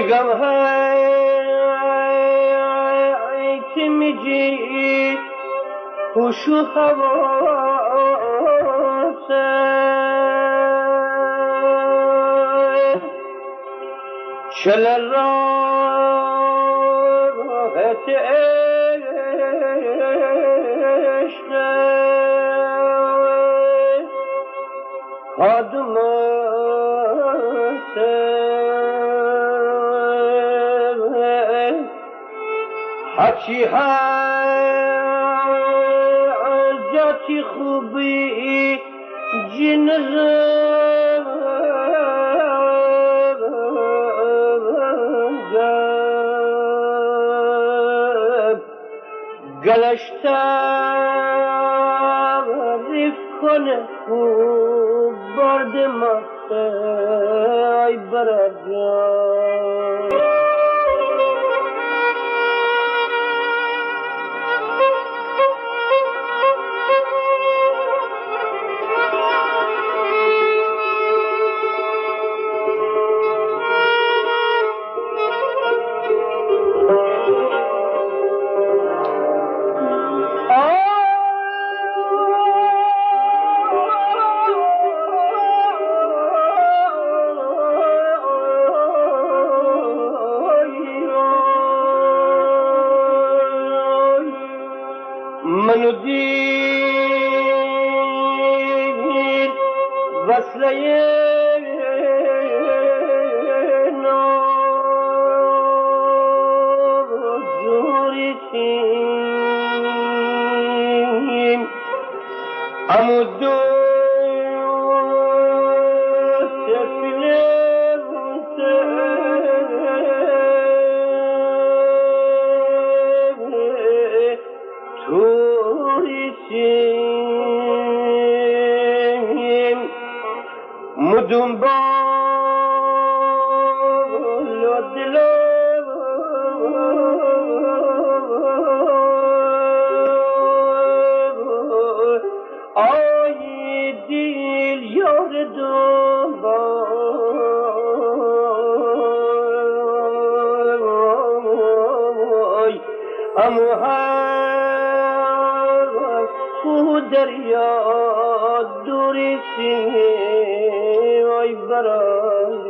میگم هی که میگی هوش و حواسه چل راحت عشق خادمته هرچی حاجتی خوبی جن گلش تعریف کنه خوب برد ماسته ای برادر منو دید وصله نازوری سیم امو دو سفله مدون بال و دل آی دل یار دنبال امو هر سو دریا دوری سی ای برای